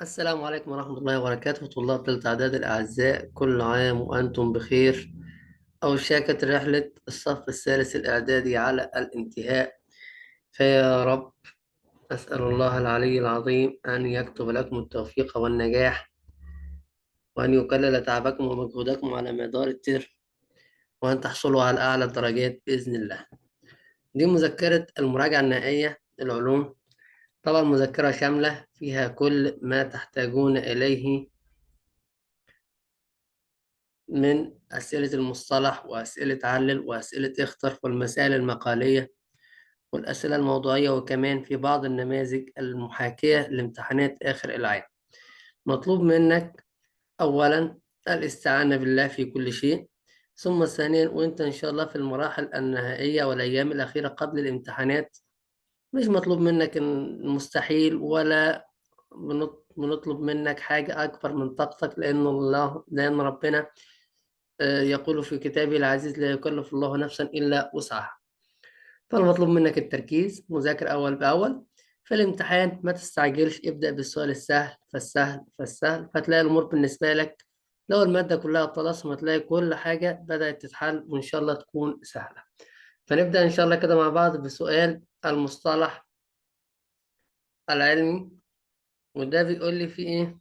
السلام عليكم ورحمة الله وبركاته، طلاب تالتة إعداد الأعزاء، كل عام وأنتم بخير. أوشكت رحلة الصف الثالث الإعدادي على الانتهاء، فيا رب أسأل الله العلي العظيم أن يكتب لكم التوفيق والنجاح، وأن يقلل تعبكم ومجهودكم على مدار الترم، وأن تحصلوا على أعلى الدرجات بإذن الله. دي مذكرة المراجعة النهائية للعلوم، طبعا مذكرة شاملة فيها كل ما تحتاجون إليه من أسئلة المصطلح وأسئلة علل وأسئلة اختر والمسائل المقالية والأسئلة الموضوعية، وكمان في بعض النماذج المحاكية لامتحانات آخر العام. مطلوب منك أولا الاستعانة بالله في كل شيء، ثم ثانيا وانت إن شاء الله في المراحل النهائية والأيام الأخيرة قبل الامتحانات مش مطلوب منك المستحيل، ولا بنطلب منك حاجة أكبر من طاقتك، لأن ربنا يقول في كتابه العزيز: لا يكلف الله نفسا إلا وسعها. فالمطلوب منك التركيز، مذاكرة أول بأول. في الامتحان ما تستعجلش، ابدأ بالسؤال السهل فالسهل فالسهل، فتلاقي الأمور بالنسبة لك لو المادة كلها طلاسم هتلاقي كل حاجة بدأت تتحل، وإن شاء الله تكون سهلة. فنبدأ إن شاء الله كده مع بعض بسؤال المصطلح العلمي، وده بيقول لي فيه إيه؟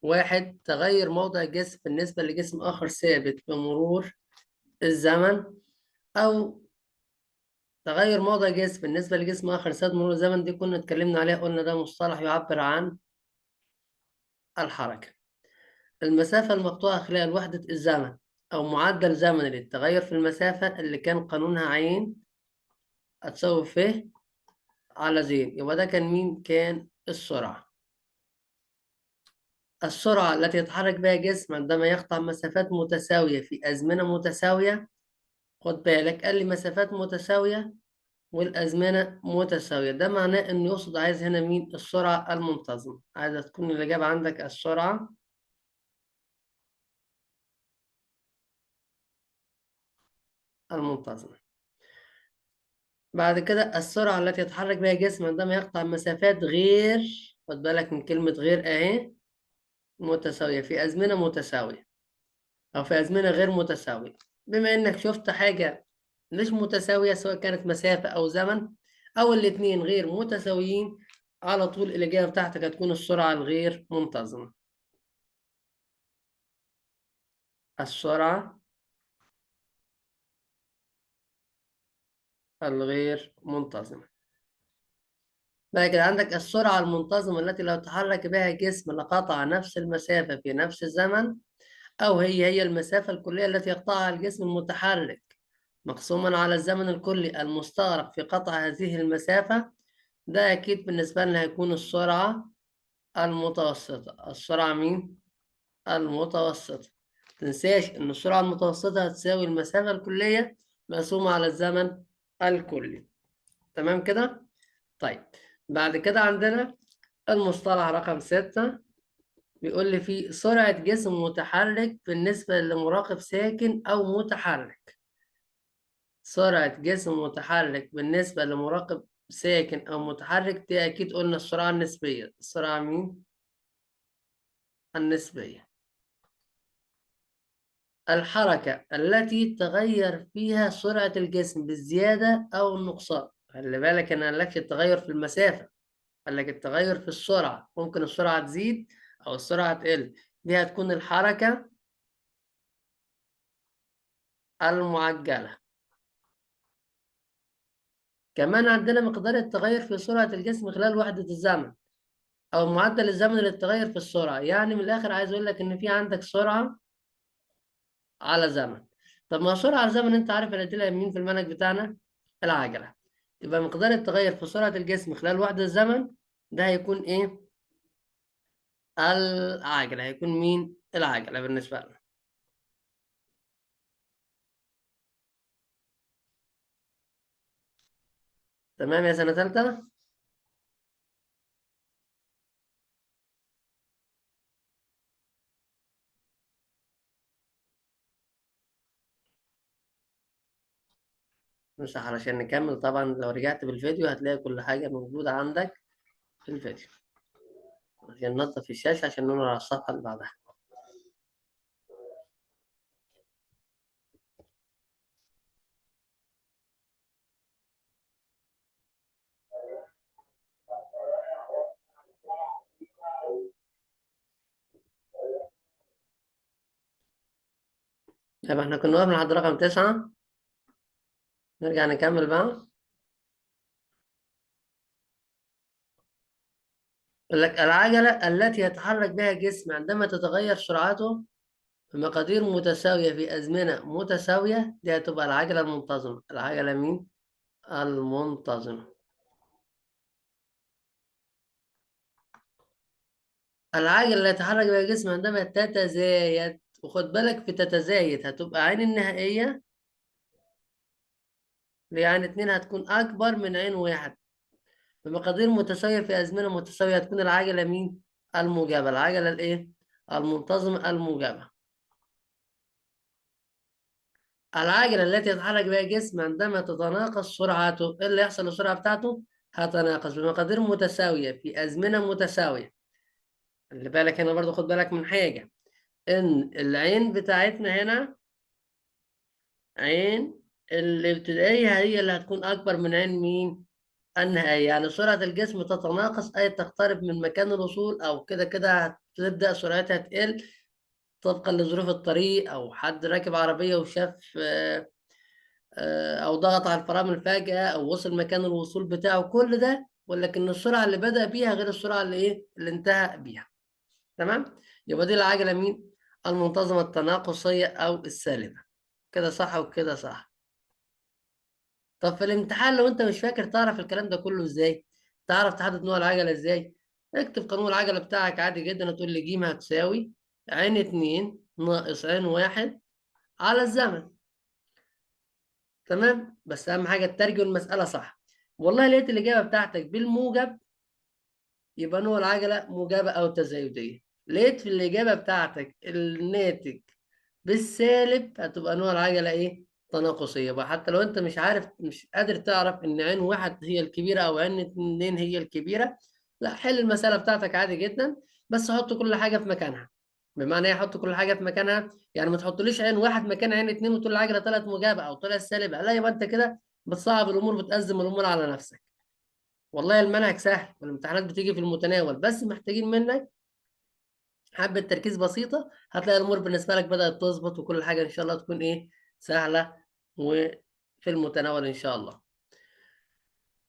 واحد: تغير موضع جسم بالنسبة لجسم آخر ثابت بمرور الزمن، أو تغير موضع جسم بالنسبة لجسم آخر ساد مرور الزمن. دي كنا اتكلمنا عليها، قلنا ده مصطلح يعبر عن الحركة. المسافة المقطوعة خلال وحدة الزمن أو معدل زمني للتغير في المسافة اللي كان قانونها عين هتساوي ف على زين. يبقى ده كان مين؟ كان السرعة. السرعة التي يتحرك بها جسم عندما يقطع مسافات متساوية في أزمنة متساوية. خد بالك، قال لي مسافات متساوية والأزمنة متساوية، ده معناه إنه يقصد، عايز هنا مين؟ السرعة المنتظمة. عايزة تكون الإجابة عندك السرعة المنتظمة. بعد كده السرعة التي يتحرك بها جسم عندما يقطع مسافات غير، خد بالك من كلمة غير أهي، متساوية في أزمنة متساوية أو في أزمنة غير متساوية. بما إنك شفت حاجة مش متساوية، سواء كانت مسافة أو زمن أو الاتنين غير متساويين، على طول الإجابة بتاعتك هتكون السرعة الغير منتظمة. السرعة الغير منتظمة. بعد كده عندك السرعة المنتظمة التي لو تحرك بها جسم لقطع نفس المسافة في نفس الزمن، أو هي المسافة الكلية التي يقطعها الجسم المتحرك مقسوما على الزمن الكلي المستغرق في قطع هذه المسافة. ده أكيد بالنسبة لنا هيكون السرعة المتوسطة. السرعة مين؟ المتوسطة. متنساش إن السرعة المتوسطة هتساوي المسافة الكلية مقسومة على الزمن الكلي. تمام كده؟ طيب، بعد كده عندنا المصطلح رقم 6، بيقول لي فيه سرعة جسم متحرك بالنسبة لمراقب ساكن أو متحرك. سرعة جسم متحرك بالنسبة لمراقب ساكن أو متحرك، دي أكيد قلنا السرعة النسبية. السرعة مين؟ النسبية. الحركة التي تغير فيها سرعة الجسم بالزيادة أو النقصان. خلي بالك أنا قالكش التغير في المسافة، قال لك التغير في السرعة. ممكن السرعة تزيد أو السرعة تقل، دي هتكون الحركة المعجلة. كمان عندنا مقدار التغير في سرعة الجسم خلال وحدة الزمن أو معدل الزمن للتغير في السرعة. يعني من الآخر عايز أقول لك إن في عندك سرعة على زمن. طب ما سرعة على زمن أنت عارف اللي مين في المنهج بتاعنا؟ العجلة. يبقى مقدار التغير في سرعة الجسم خلال وحدة الزمن ده هيكون إيه؟ العجلة. هيكون مين؟ العجلة بالنسبة لنا. تمام يا سنة تالتة؟ مش علشان نكمل، طبعا لو رجعت بالفيديو هتلاقي كل حاجة موجودة عندك في الفيديو. عشان ننظف الشاشة عشان نمر على الصفحة اللي بعدها. يبقى احنا كنا واقفين لحد رقم 9. نرجع نكمل بقى. يقول لك العجلة التي يتحرك بها الجسم عندما تتغير سرعته بمقادير متساوية في أزمنة متساوية، دي هتبقى العجلة المنتظمة. العجلة مين؟ المنتظمة. العجلة اللي يتحرك بها الجسم عندما تتزايد، وخد بالك في تتزايد هتبقى عين النهائية لعين 2 هتكون أكبر من عين 1 بمقادير متساوية في أزمنة متساوية، هتكون العجلة مين؟ الموجبة. العجلة الإيه؟ المنتظمة الموجبة. العجلة التي يتحرك بها الجسم عندما تتناقص سرعته، إيه اللي يحصل للسرعة بتاعته؟ هتناقص بمقادير متساوية في أزمنة متساوية. خلي بالك هنا برضو، خد بالك من حاجة، إن العين بتاعتنا هنا عين الابتدائية هي اللي هتكون أكبر من عين مين؟ النهائية. يعني سرعة الجسم تتناقص أي تقترب من مكان الوصول، أو كده كده هتبدأ سرعتها تقل طبقا لظروف الطريق، أو حد راكب عربية وشاف او ضغط على الفرامل فجأة، او وصل مكان الوصول بتاعه، كل ده، ولكن السرعة اللي بدأ بيها غير السرعة اللي ايه اللي انتهى بيها. تمام. يبقى دي العجلة مين؟ المنتظمة التناقصية او السالبة. كده صح وكده صح. طب في الامتحان لو انت مش فاكر تعرف الكلام ده كله ازاي؟ تعرف تحدد نوع العجلة ازاي؟ اكتب قانون العجلة بتاعك عادي جدا، هتقول لي ج هتساوي عين 2 ناقص عين 1 على الزمن. تمام. بس اهم حاجه تترجم المساله صح. والله لقيت الاجابه بتاعتك بالموجب، يبقى نوع العجله موجبه او تزايديه. لقيت في الاجابه بتاعتك الناتج بالسالب، هتبقى نوع العجله ايه؟ تناقصيه. يبقى حتى لو انت مش عارف، مش قادر تعرف ان عين 1 هي الكبيره او عين 2 هي الكبيره، لا، حل المساله بتاعتك عادي جدا، بس حط كل حاجه في مكانها. بمعنى ايه حط كل حاجه في مكانها؟ يعني ما تحطليش عين 1 مكان عين 2 وتقول العجله طلعت موجبه او طلعت سالبه، لا، يبقى انت كده بتصعب الامور، بتأزم الامور على نفسك. والله المنهج سهل والامتحانات بتيجي في المتناول، بس محتاجين منك حبة تركيز بسيطة، هتلاقي الأمور بالنسبة لك بدأت تظبط، وكل حاجة إن شاء الله تكون إيه؟ سهلة وفي المتناول إن شاء الله.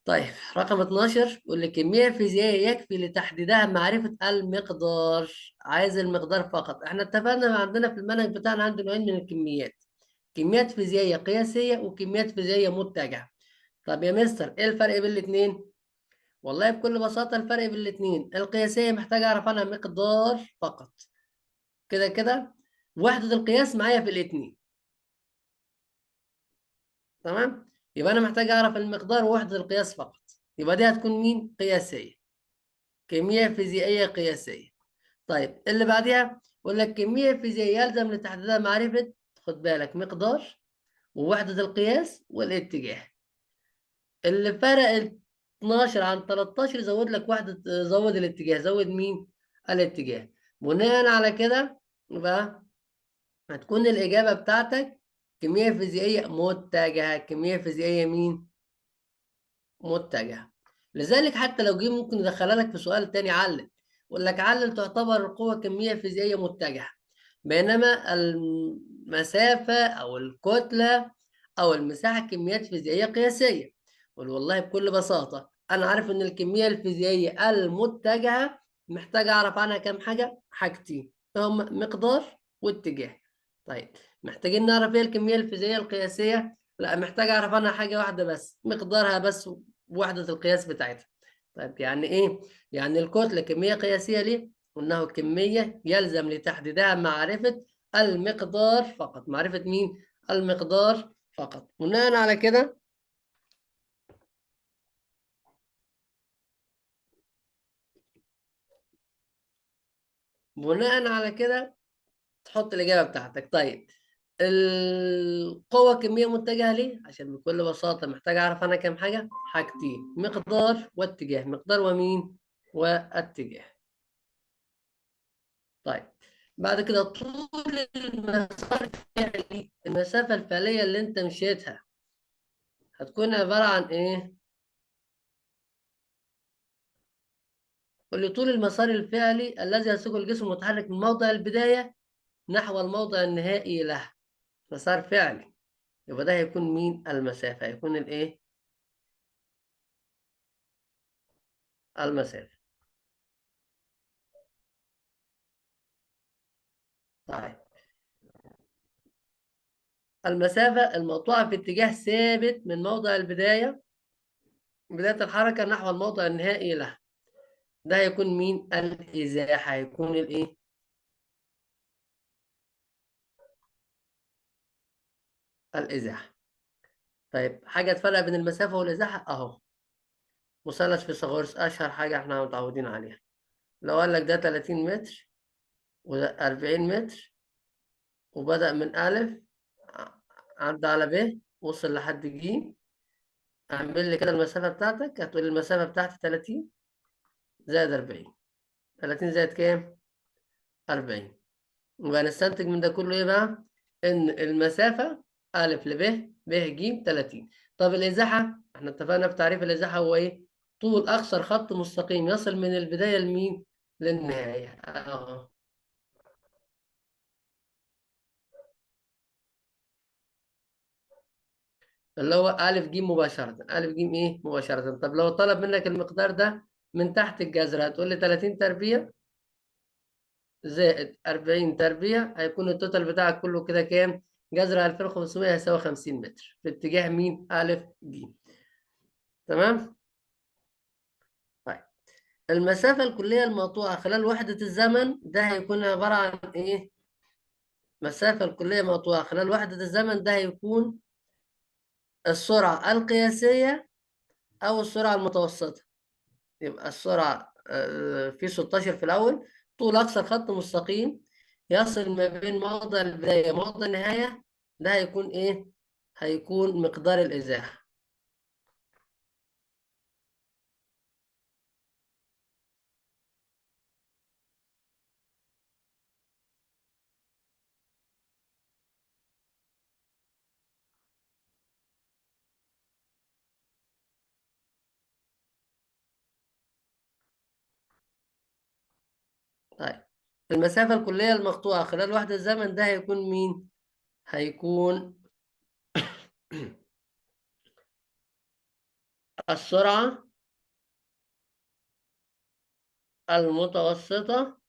طيب رقم 12 يقول لك كمية فيزيائية يكفي لتحديدها معرفة المقدار. عايز المقدار فقط. احنا اتفقنا عندنا في المنهج بتاعنا عنده نوعين من الكميات: كميات فيزيائية قياسية وكميات فيزيائية متجهة. طب يا مستر ايه الفرق بين الاثنين؟ والله بكل بساطة الفرق بين الاثنين، القياسية محتاج أعرف عنها مقدار فقط، كده كده وحدة القياس معايا في الاثنين. تمام. يبقى أنا محتاج أعرف المقدار ووحدة القياس فقط، يبقى دي هتكون مين؟ قياسية. كمية فيزيائية قياسية. طيب اللي بعديها يقول لك كمية فيزيائية يلزم لتحديدها معرفة، خد بالك، مقدار ووحدة القياس والاتجاه. اللي فرق ال 12 عن 13 زود لك وحدة، زود الاتجاه، زود مين؟ الاتجاه. بناء على كده يبقى هتكون الإجابة بتاعتك كمية فيزيائية متجهة. كمية فيزيائية مين؟ متجهة. لذلك حتى لو جه ممكن يدخلها لك في سؤال تاني علل، يقول لك علل تعتبر القوة كمية فيزيائية متجهة، بينما المسافة أو الكتلة أو المساحة كميات فيزيائية قياسية. قول والله بكل بساطة أنا عارف إن الكمية الفيزيائية المتجهة محتاج أعرف عنها كام حاجة؟ حاجتين، هم مقدار واتجاه. طيب محتاجين نعرف إيه الكمية الفيزيائية القياسية؟ لا، محتاج أعرف عنها حاجة واحدة بس، مقدارها بس ووحدة القياس بتاعتها. طيب يعني إيه؟ يعني الكتلة كمية قياسية ليه؟ إنه كمية يلزم لتحديدها معرفة المقدار فقط. معرفة مين؟ المقدار فقط. بناء على كده بناء على كده تحط الإجابة بتاعتك. طيب القوة كمية متجهة ليه؟ عشان بكل بساطة محتاج أعرف أنا كام حاجة؟ حاجتين، مقدار واتجاه. مقدار ومين؟ واتجاه. طيب بعد كده طول المسار الفعلي، المسافة الفعلية اللي انت مشيتها هتكون عبارة عن ايه؟ قل لي طول المسار الفعلي الذي يسوق الجسم المتحرك من موضع البداية نحو الموضع النهائي له. مسار فعلي، يبقى ده هيكون مين؟ المسافة، هيكون الايه؟ المسافة. طيب المسافة المقطوعة في اتجاه ثابت من موضع البداية، بداية الحركة نحو الموضع النهائي له، ده هيكون مين؟ الإزاحة، هيكون الايه؟ الإزاحة. طيب حاجة تفرق بين المسافة والإزاحة أهو، مثلث فيثاغورس أشهر حاجة إحنا متعودين عليها. لو قال لك ده 30 متر وده 40 متر، وبدأ من ألف، ع- عدى على ب، وصل لحد ج، اعمل لي كده المسافة بتاعتك، هتقول المسافة بتاعتي 30 زائد 40. 30 زائد كام؟ 40. يبقى نستنتج من ده كله إيه بقى؟ إن المسافة ألف لب ب ج 30. طب الإزاحة، إحنا اتفقنا في تعريف الإزاحة هو إيه؟ طول أقصر خط مستقيم يصل من البداية لمين؟ للنهاية أهو. اللي هو ألف ج مباشرة، ألف ج إيه؟ مباشرة. طب لو طلب منك المقدار ده من تحت الجذر، هتقول لي 30 تربيع زائد 40 تربيع، هيكون التوتال بتاعك كله كده كام؟ جذر 2500 هيساوي 50 متر في اتجاه مين؟ ألف ج. تمام؟ طيب المسافة الكلية المقطوعة خلال وحدة الزمن ده هيكون عبارة عن إيه؟ المسافة الكلية مقطوعة خلال وحدة الزمن ده هيكون السرعة القياسية أو السرعة المتوسطة. يبقى السرعة في 16 في الأول، طول أقصى خط مستقيم يصل ما بين موضع البداية وموضع النهاية، ده هيكون إيه؟ هيكون مقدار الإزاحة. طيب المسافة الكلية المقطوعة خلال وحدة الزمن ده هيكون مين؟ هيكون السرعة المتوسطة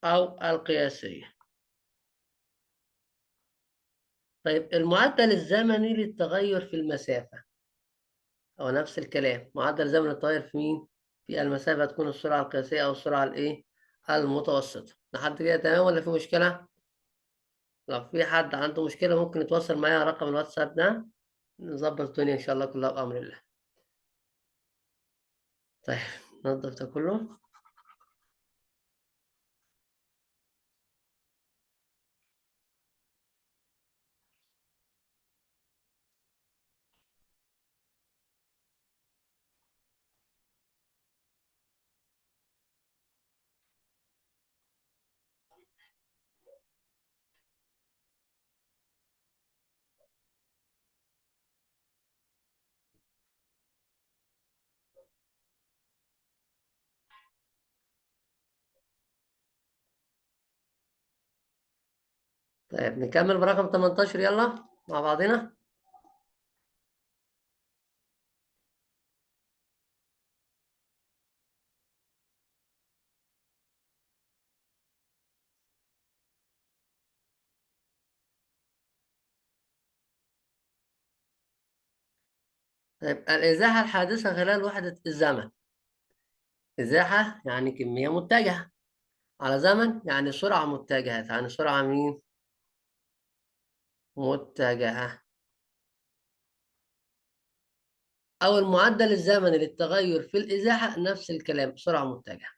أو القياسية. طيب المعدل الزمني للتغير في المسافة، أو نفس الكلام، معدل زمن التغير في مين؟ في المسافة تكون السرعة القياسية أو السرعة الإيه؟ المتوسطة. لحد كده تمام ولا في مشكلة؟ لو في حد عنده مشكلة ممكن يتواصل معايا على رقم الواتساب ده، نظبط الدنيا إن شاء الله كلها بأمر الله. طيب ننظف ده كله. طيب نكمل برقم 18 يلا مع بعضنا. طيب الإزاحة الحادثة خلال وحدة الزمن. إزاحة يعني كمية متجهة، على زمن يعني سرعة متجهة، يعني سرعة مين؟ متجهة. أو المعدل الزمني للتغير في الإزاحة نفس الكلام، سرعة متجهة.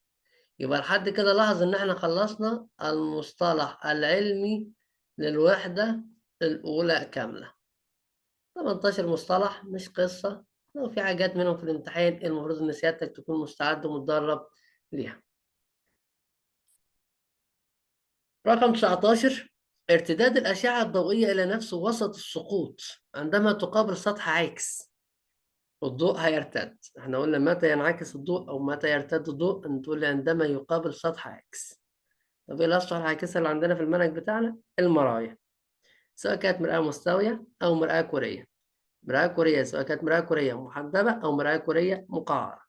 يبقى لحد كده لاحظ إن إحنا خلصنا المصطلح العلمي للوحدة الأولى كاملة. 18 مصطلح مش قصة، لو في حاجات منهم في الامتحان المفروض إن سيادتك تكون مستعد ومتدرب ليها. رقم 19، ارتداد الأشعة الضوئية إلى نفس وسط السقوط عندما تقابل سطح عاكس. الضوء هيرتد، احنا قلنا متى ينعكس الضوء أو متى يرتد الضوء، نقول عندما يقابل سطح عاكس. طب ايه الأسطح العاكسة اللي عندنا في المنهج بتاعنا؟ المرايا، سواء كانت مرآة مستوية أو مرآة كورية. مرآة كورية سواء كانت مرآة كورية محدبة أو مرآة كورية مقعرة.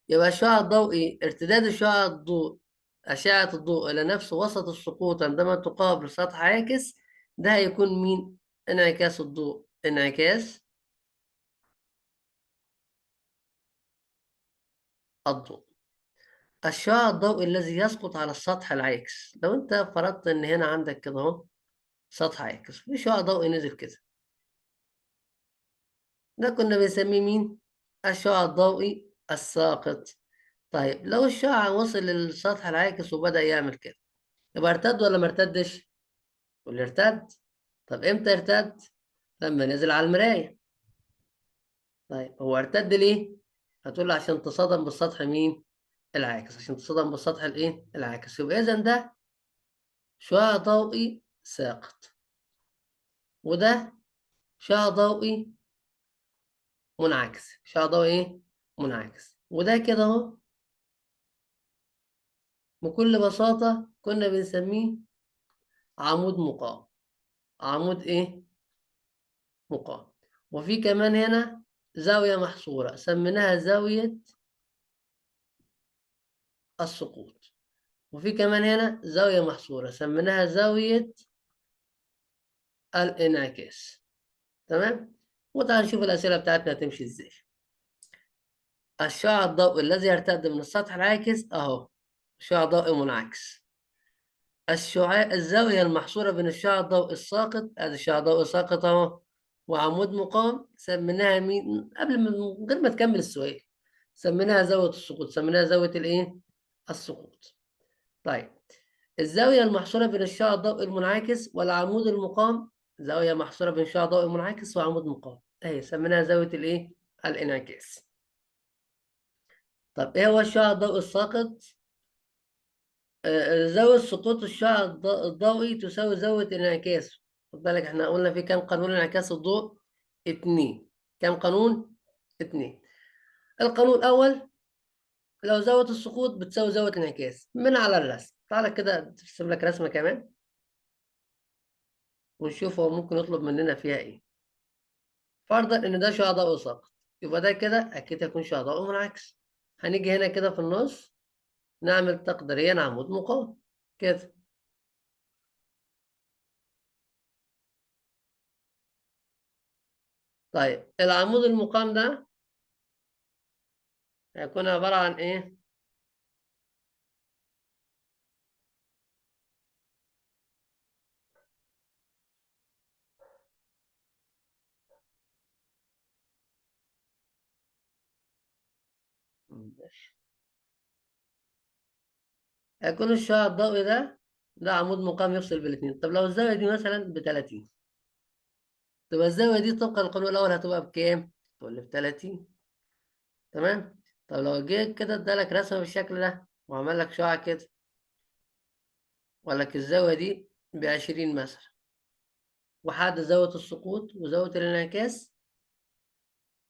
يبقى الشعاع الضوئي، ارتداد الشعاع الضوء، أشعة الضوء إلى نفس وسط السقوط عندما تقابل سطح عاكس، ده هيكون مين؟ انعكاس الضوء، انعكاس الضوء. الشعاع الضوئي الذي يسقط على السطح العاكس، لو أنت فرضت إن هنا عندك كده أهو سطح عاكس في شعاع ضوئي نزل كده، ده كنا بنسميه مين؟ الشعاع الضوئي الساقط. طيب لو الشعاع وصل للسطح العاكس وبدأ يعمل كده، يبقى ارتد ولا ما ارتدش؟ واللي ارتد. طب امتى ارتد؟ لما نزل على المراية. طيب هو ارتد ليه؟ هتقول لي عشان تصادم بالسطح مين؟ العاكس، عشان تصادم بالسطح الايه؟ العاكس. يبقى اذا ده شعاع ضوئي ساقط، وده شعاع ضوئي منعكس. شعاع ضوئي ايه؟ منعكس. وده كده اهو بكل بساطة كنا بنسميه عمود مقام. عمود ايه؟ مقام. وفي كمان هنا زاوية محصورة سميناها زاوية السقوط. وفي كمان هنا زاوية محصورة سميناها زاوية الانعكاس. تمام. وتعال نشوف الأسئلة بتاعتنا هتمشي ازاي. الشعاع الضوئي الذي يرتد من السطح العاكس أهو شعاع ضوئي منعكس. الزاوية المحصورة بين الشعاع الضوئي الساقط، ادي الشعاع الضوئي الساقط اهو، وعمود مقام، سميناها مين؟ قبل ما من غير ما تكمل السؤال، سميناها زاوية السقوط، سميناها زاوية الايه؟ السقوط. طيب الزاوية المحصورة بين الشعاع الضوئي المنعكس والعمود المقام، زاوية محصورة بين شعاع ضوئي منعكس وعمود مقام، اهي سميناها زاوية الايه؟ الانعكاس. طب ايه هو الشعاع الضوئي الساقط؟ زاوية سقوط الشعاع الضوئي تساوي زاوية انعكاسه. خد بالك احنا قلنا في كام قانون انعكاس الضوء؟ اتنين. كام قانون؟ اتنين. القانون الأول، لو زاوية السقوط بتساوي زاوية الانعكاس من على الرسم. تعالى كده ترسم لك رسمة كمان ونشوف هو ممكن يطلب مننا فيها ايه. فرضا ان ده شعاع ضوئي ساقط، يبقى ده كده اكيد هيكون شعاع ضوئي منعكس. هنيجي هنا كده في النص نعمل تقديريا عمود مقاوم كده. طيب العمود المقام ده هيكون عبارة عن ايه؟ ماشي. هيكون الشعاع الضوئي ده عمود مقام يفصل بالاثنين. طب لو الزاوية دي مثلا ب 30، تبقى الزاوية دي طبقا للقانون الأول هتبقى بكام؟ تقول لي ب 30. تمام؟ طب لو جيت كده ادالك رسمة بالشكل ده وعمل لك شعاع كده، وقال لك الزاوية دي ب 20 مثلا، وحد زاوية السقوط وزاوية الانعكاس،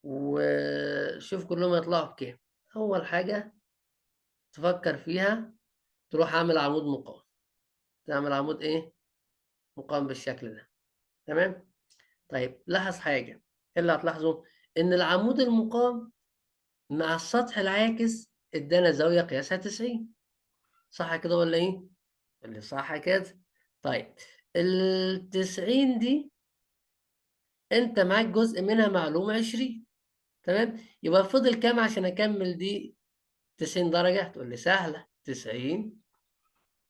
وشوف كلهم يطلعوا بكام. أول حاجة تفكر فيها تروح عامل عمود مقام. تعمل عمود إيه؟ مقام بالشكل ده. تمام؟ طيب لاحظ حاجة، إيه اللي هتلاحظه؟ إن العمود المقام مع السطح العاكس ادانا زاوية قياسها 90. صح كده ولا إيه؟ اللي صح كده. طيب ال 90 دي أنت معاك جزء منها معلوم 20. تمام؟ يبقى فضل كام عشان أكمل دي 90 درجة؟ تقول لي سهلة، 90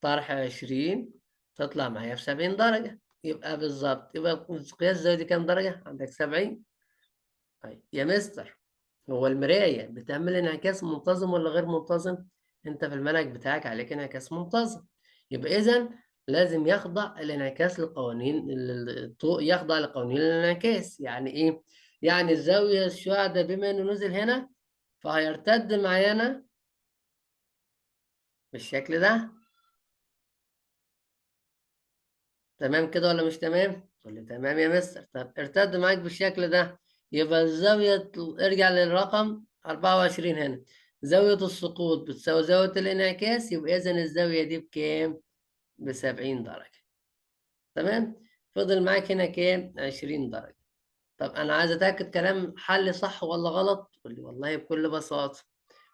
طرح 20 تطلع معايا في 70 درجة. يبقى بالظبط، يبقى قياس الزاوية دي كام درجة؟ عندك 70. طيب يا مستر، هو المراية بتعمل انعكاس منتظم ولا غير منتظم؟ انت في المنهج بتاعك عليك انعكاس منتظم. يبقى اذا لازم يخضع الانعكاس لقوانين الضوء، يخضع لقوانين الانعكاس. يعني ايه؟ يعني الزاوية الشعاع ده بما انه نزل هنا فهيرتد معانا بالشكل ده. تمام كده ولا مش تمام؟ تقول لي تمام يا مستر. طب ارتد معاك بالشكل ده، يبقى الزاوية، ارجع للرقم 24 هنا، زاوية السقوط بتساوي زاوية الانعكاس، يبقى إذا الزاوية دي بكام؟ ب70 درجة. تمام؟ فضل معاك هنا كام؟ 20 درجة. طب أنا عايز أتأكد كلام حل صح ولا غلط؟ تقول لي والله بكل بساطة،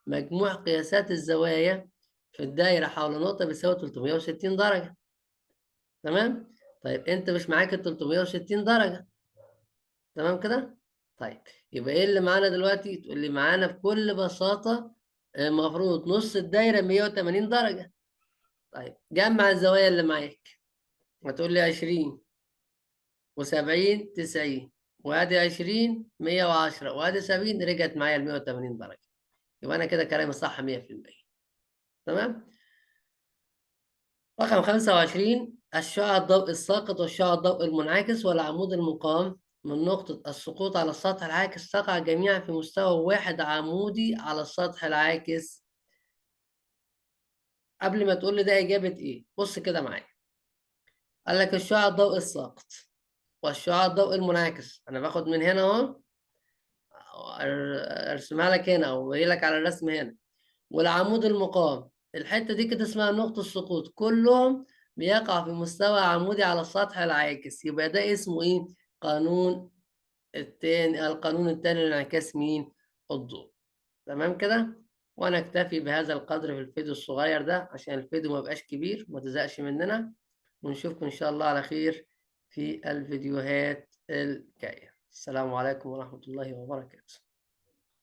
مجموع قياسات الزوايا في الدايرة حول نقطة بيساوي 360 درجة. تمام؟ طيب أنت مش معاك ال 360 درجة. تمام كده؟ طيب يبقى إيه اللي معانا دلوقتي؟ تقول لي معانا بكل بساطة المفروض نص الدايرة 180 درجة. طيب جمع الزوايا اللي معاك، هتقول لي 20 و70 90، وادي 20 110، وادي 70 رجعت معايا ل 180 درجة. يبقى أنا كده كلامي صح 100%. تمام؟ رقم 25، الشعاع الضوئي الساقط والشعاع الضوئي المنعكس والعمود المقام من نقطة السقوط على السطح العاكس تقع جميعا في مستوى واحد عمودي على السطح العاكس. قبل ما تقول لي ده إجابة إيه؟ بص كده معايا. قال لك الشعاع الضوئي الساقط والشعاع الضوئي المنعكس، أنا باخد من هنا أهو، أرسمها لك هنا أو أوري لك على الرسم هنا، والعمود المقام، الحتة دي كده اسمها نقطة السقوط، كلهم بيقع في مستوى عمودي على السطح العاكس. يبقى ده اسمه ايه؟ قانون التاني، القانون التاني لانعكاس مين؟ الضوء. تمام كده؟ وانا اكتفي بهذا القدر في الفيديو الصغير ده عشان الفيديو ما بقاش كبير، ما تزهقش مننا، ونشوفكم ان شاء الله على خير في الفيديوهات الجاية. السلام عليكم ورحمة الله وبركاته.